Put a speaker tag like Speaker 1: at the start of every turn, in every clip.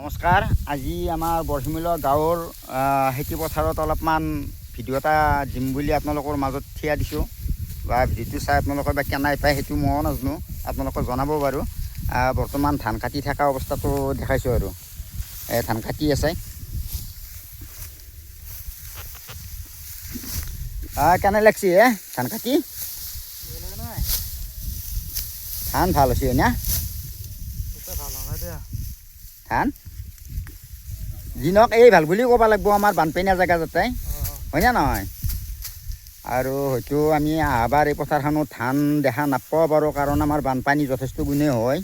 Speaker 1: নমস্কাৰ। আজি আমাৰ বৰশিমূলীয়া গাঁৱৰ খেতি পথাৰত অলপমান ভিডিঅ' এটা দিম বুলি আপোনালোকৰ মাজত থিয়া দিছোঁ বা ভিডিঅ'টো চাই আপোনালোকে বা কেনে পায় সেইটো ময়ো নাজানো, আপোনালোকে জনাব বাৰু। বৰ্তমান ধান কাটি থকা অৱস্থাটো দেখাইছোঁ আৰু ধান কাটি আছে। কেনে লাগছে ধান কাটি? ধান ভাল হৈছে না? ধান যি নহওক এই ভাল বুলি ক'ব লাগিব আমাৰ বানপানীয়া জেগা যাতে, হয়নে নহয়? আৰু হয়তো আমি আহাবাৰ এই পথাৰখনত ধান দেখা নাপাব পাৰোঁ, কাৰণ আমাৰ বানপানী যথেষ্ট গুণে হয়।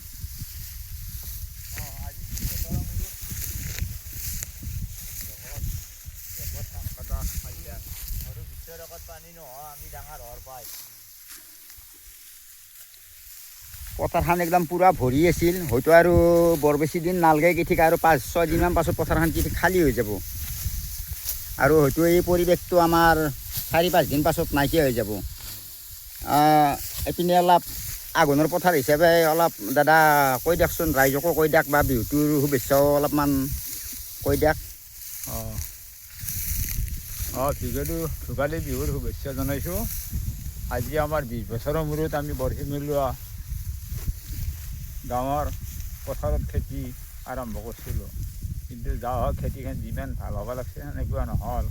Speaker 1: পথাৰখন একদম পূৰা ভৰি আছিল, হয়তো আৰু বৰ বেছি দিন নালাগে কি ঠিক আৰু 5-6 দিনমান পাছত পথাৰখন কি ঠিক খালী হৈ যাব। আৰু হয়তো এই পৰিৱেশটো আমাৰ 4-5 দিন পাছত নাইকিয়া হৈ যাব। এইপিনে অলপ আঘোণৰ পথাৰ হিচাপে অলপ দাদা কৈ দিয়কচোন, ৰাইজকো কৈ দিয়ক বা বিহুটোৰ শুভেচ্ছাও অলপমান কৈ দিয়ক।
Speaker 2: ভোগালী বিহুৰ শুভেচ্ছা জনাইছোঁ। আজি আমাৰ 20 বছৰৰ মূৰত আমি বৰশিমূলীয়া গাঁৱৰ পথাৰত খেতি আৰম্ভ কৰিছিলোঁ, কিন্তু যা হওক খেতিখন যিমান ভাল হ'ব লাগিছে সেনেকুৱা নহ'ল।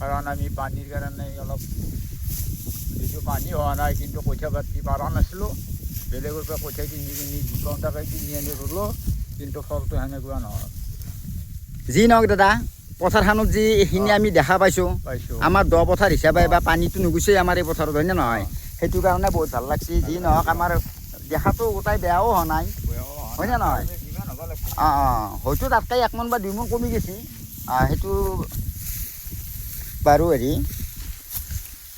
Speaker 2: কাৰণ আমি পানীৰ কাৰণে অলপ যিটো পানী হোৱা নাই, কিন্তু কঠীয়া পাতি পৰা নাছিলোঁ। বেলেগৰ পৰা কঠীয়া কিনি যি পাওঁ তাকে কিনি আনি ৰুলোঁ, কিন্তু ফলটো সেনেকুৱা নহ'ল।
Speaker 1: যি নহওক দাদা, পথাৰখনত যি এইখিনি আমি দেখা পাইছোঁ, আমাৰ দ পথাৰ হিচাপে বা পানীটো নুগুচেই আমাৰ এই পথাৰত, হয়নে নহয়? সেইটো কাৰণে বহুত ভাল লাগছে। যি নহওক আমাৰ দেখাটো গোটাই বেয়াও হোৱা নাই, হয়নে নহয়? হয়তো তাতকৈ 1 মোন বা 2 মোন কমি গৈছে, সেইটো বাৰু হেৰি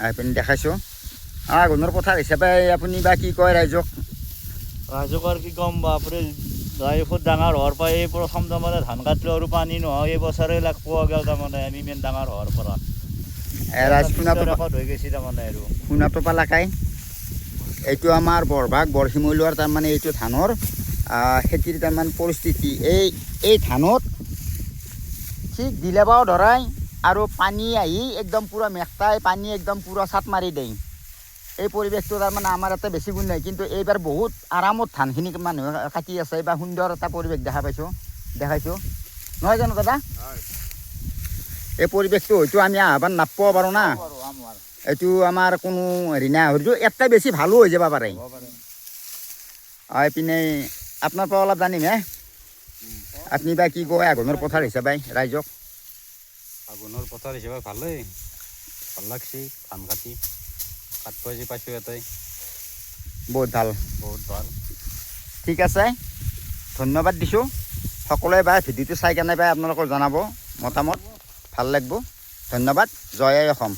Speaker 1: আপুনি দেখাইছোঁ। আঘোণৰ পথাৰ হিচাপে আপুনি বা কি কয় ৰাইজক?
Speaker 3: আৰু কি ক'ম, বাপৰে বহুত ডাঙৰ হোৱাৰ পৰা এই প্ৰথম তাৰমানে ধান কাটিলোঁ আৰু পানী নহয়, এই বছৰে লাগ পোৱা গ'ল তাৰমানে আমি ইমান ডাঙৰ হোৱাৰ পৰা।
Speaker 1: ৰাইজ
Speaker 3: হৈ গৈছে তাৰমানে আৰু
Speaker 1: শুনাটো পালাকাই। এইটো আমাৰ বৰভাগ বৰশিমূলীয়াৰ তাৰমানে এইটো ধানৰ খেতিৰ তাৰমানে পৰিস্থিতি। এই ধানত ঠিক দিলেবাও ধৰাই আৰু পানী আহি একদম পূৰা মেঘটাই পানী একদম পূৰা চাট মাৰি দিয়ে। এই পৰিৱেশটো তাৰমানে আমাৰ ইয়াতে বেছি গুণ নাই, কিন্তু এইবাৰ বহুত আৰামত ধানখিনি মানুহে কাটি আছে বা সুন্দৰ এটা পৰিৱেশ দেখাইছোঁ, নহয় জানো দাদা? এই পৰিৱেশটো হয়তো আমি আহ্বান নাপাব পাৰোঁ না, এইটো আমাৰ কোনো হেৰি নাই, হয়তো এটাই বেছি ভালো হৈ যাব পাৰে। এইপিনে আপোনাৰ পৰা অলপ জানিম আপুনি বা কি কয় আঘোণৰ পথাৰ হিচাপে ৰাইজক?
Speaker 4: আঘোণৰ পথাৰ হিচাপে ভালেই, ভাল লাগছে ধান কাটি পাইছোঁ ইয়াতে,
Speaker 1: বহুত ভাল। ঠিক আছে, ধন্যবাদ দিছোঁ সকলোৱে। বা ভিডিঅ'টো চাই কেনে পাই আপোনালোকৰ জনাব মতামত, ভাল লাগিব। ধন্যবাদ। জয় আই অসম।